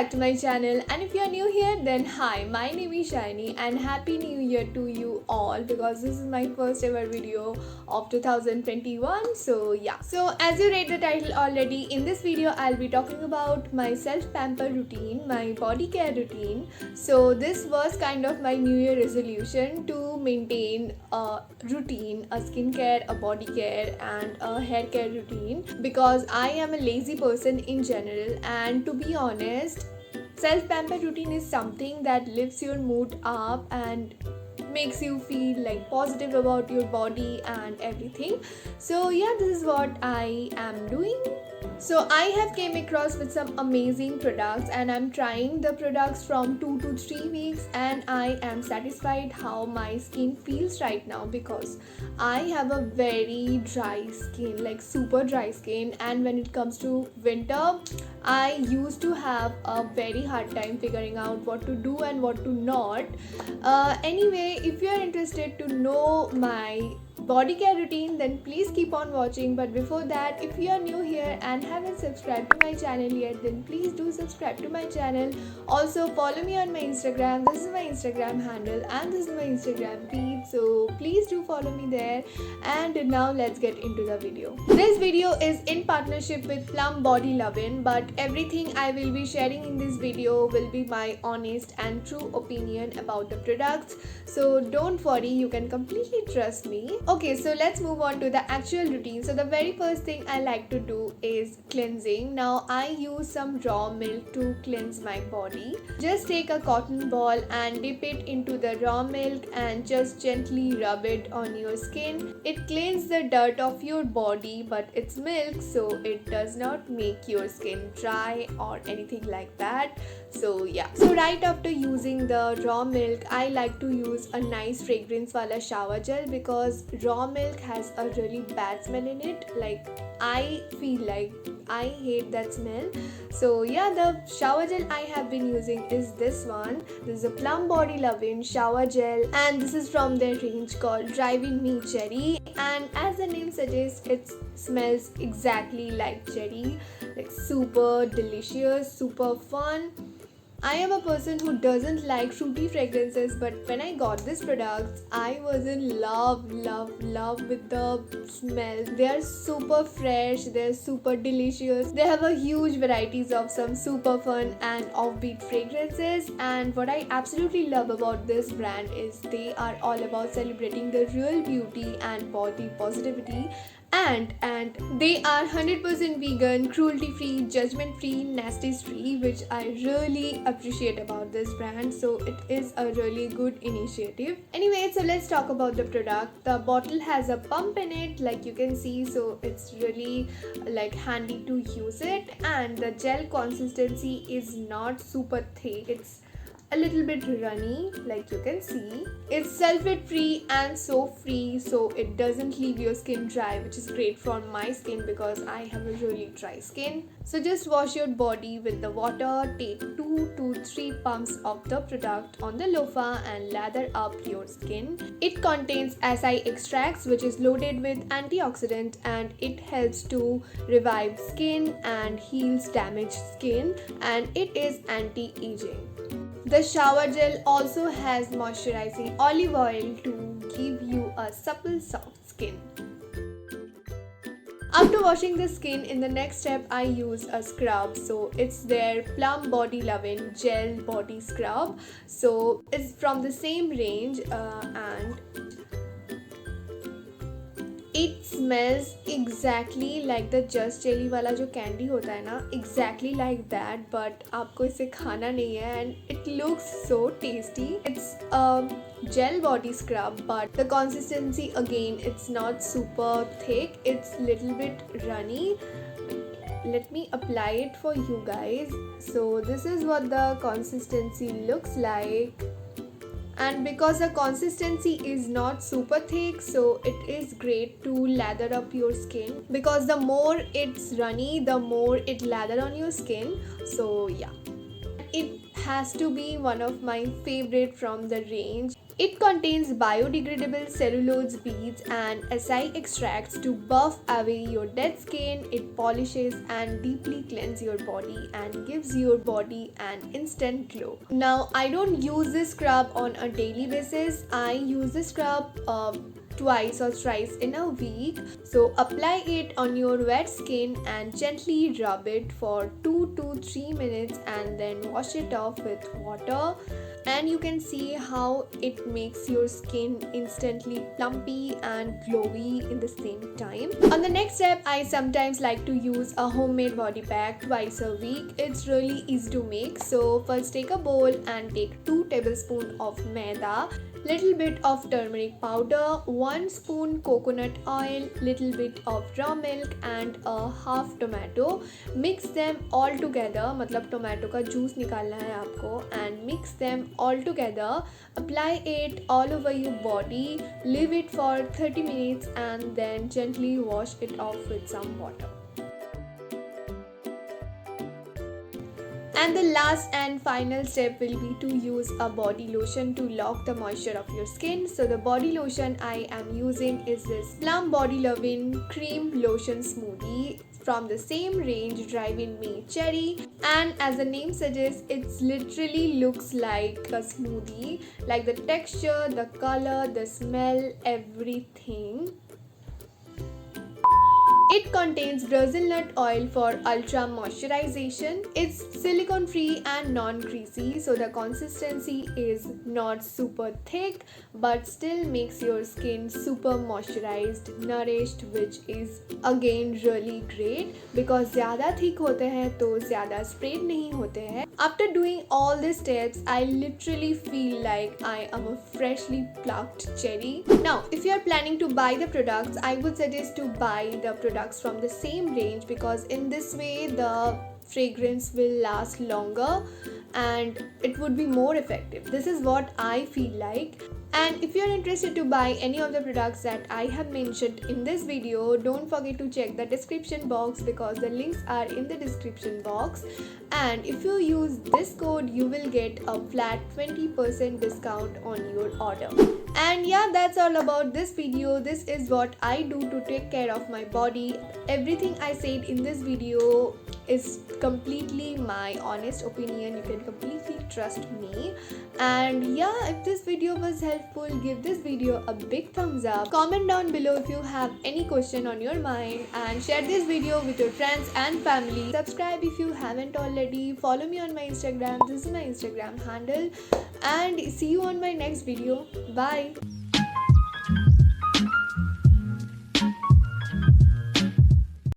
back to my channel, and if you are new here, then hi, my name is Shiny and happy new year to you all, because this is my first ever video of 2021. So yeah, so as you read the title already, in this video I'll be talking about my self pamper routine, my body care routine. So this was kind of my new year resolution to maintain a routine, a skincare, a body care and a hair care routine, because I am a lazy person in general, and to be honest, self pamper routine is something that lifts your mood up and makes you feel like positive about your body and everything. So yeah, this is what I am doing. So I have came across with some amazing products, and I'm trying the products from 2 to 3 weeks, and I am satisfied how my skin feels right now, because I have a very dry skin, like super dry skin, and when it comes to winter I used to have a very hard time figuring out what to do and what to not. Anyway, if you are interested to know my body care routine, then please keep on watching. But before that, if you are new here and haven't subscribed to my channel yet, then please do subscribe to my channel. Also follow me on my Instagram. This is my Instagram handle and this is my Instagram feed, so please do follow me there. And now let's get into the video. This video is in partnership with Plum Body Lovin', but everything I will be sharing in this video will be my honest and true opinion about the products, so don't worry, you can completely trust me. Okay, so let's move on to the actual routine. So the very first thing I like to do is cleansing. Now I use some raw milk to cleanse my body. Just take a cotton ball and dip it into the raw milk and just gently rub it on your skin. It cleans the dirt of your body, but it's milk, so it does not make your skin dry or anything like that. So yeah, so right after using the raw milk, I like to use a nice fragrance wala shower gel, because raw milk has a really bad smell in it. Like, I feel like I hate that smell. So yeah, the shower gel I have been using is this one. This is a Plum Body Lovin' shower gel, and this is from their range called Driving Me Cherry, and as the name suggests, it smells exactly like cherry, like super delicious, super fun. I am a person who doesn't like fruity fragrances, but when I got this product, I was in love with the smell. They are super fresh, they're super delicious. They have a huge varieties of some super fun and offbeat fragrances, and what I absolutely love about this brand is they are all about celebrating the real beauty and body positivity. And they are 100% vegan, cruelty free, judgment free, nasty free, which I really appreciate about this brand. So it is a really good initiative. Anyway, so let's talk about the product. The bottle has a pump in it, like you can see, so it's really like handy to use it. And the gel consistency is not super thick, it's a little bit runny, like you can see. It's sulfate free and soap free, so it doesn't leave your skin dry, which is great for my skin because I have a really dry skin. So just wash your body with the water, take 2 to 3 pumps of the product on the loofah and lather up your skin. It contains acai extracts, which is loaded with antioxidant, and it helps to revive skin and heals damaged skin, and it is anti-aging. The shower gel also has moisturizing olive oil to give you a supple, soft skin. After washing the skin, in the next step I use a scrub. So it's their Plum Body Lovin' Gel Body Scrub. So it's from the same range, and it smells exactly like the Just Jelly वाला जो candy होता है ना, exactly like that, but आपको इसे खाना नहीं है, and it looks so tasty. It's a gel body scrub, but the consistency again, it's not super thick, it's little bit runny. Let me apply it for you guys. So this is what the consistency looks like. And because the consistency is not super thick, so it is great to lather up your skin, because the more it's runny, the more it lather on your skin. So yeah, it has to be one of my favorite from the range. It contains biodegradable cellulose beads and acai extracts to buff away your dead skin. It polishes and deeply cleanses your body and gives your body an instant glow. Now, I don't use this scrub on a daily basis. I use this scrub twice or thrice in a week. So apply it on your wet skin and gently rub it for 2 to 3 minutes and then wash it off with water, and you can see how it makes your skin instantly plumpy and glowy in the same time. On the next step, I sometimes like to use a homemade body pack twice a week. It's really easy to make. So first take a bowl and take 2 tablespoons of maida, little bit of turmeric powder, 1 spoon coconut oil, little bit of raw milk and a half tomato. Mix them all together, मतलब tomato का juice निकालना है आपको, and mix them all together. Apply it all over your body, leave it for 30 minutes and then gently wash it off with some water. And the last and final step will be to use a body lotion to lock the moisture of your skin. So the body lotion I am using is this Plum Body Lovin' Cream Lotion Smoothie from the same range, Drive-In Me Cherry. And as the name suggests, it literally looks like a smoothie, like the texture, the color, the smell, everything. It contains Brazil nut oil for ultra moisturization. It's silicone free and non-greasy, so the consistency is not super thick but still makes your skin super moisturized, nourished, which is again really great because ज़्यादा thick होते हैं तो ज़्यादा sprayed नहीं होते हैं. After doing all these steps, I literally feel like I am a freshly plucked cherry. Now, if you are planning to buy the products, I would suggest to buy the products from the same range because in this way the fragrance will last longer and it would be more effective. This is what I feel like. And if you are interested to buy any of the products that I have mentioned in this video, don't forget to check the description box because the links are in the description box. And if you use this code, you will get a flat 20% discount on your order. And yeah, that's all about this video. This is what I do to take care of my body. Everything I said in this video is completely my honest opinion. You can completely trust me. And yeah, if this video was helpful, give this video a big thumbs up. Comment down below if you have any question on your mind and share this video with your friends and family. Subscribe if you haven't already. Follow me on my Instagram. This is my Instagram handle. And see you on my next video. Bye.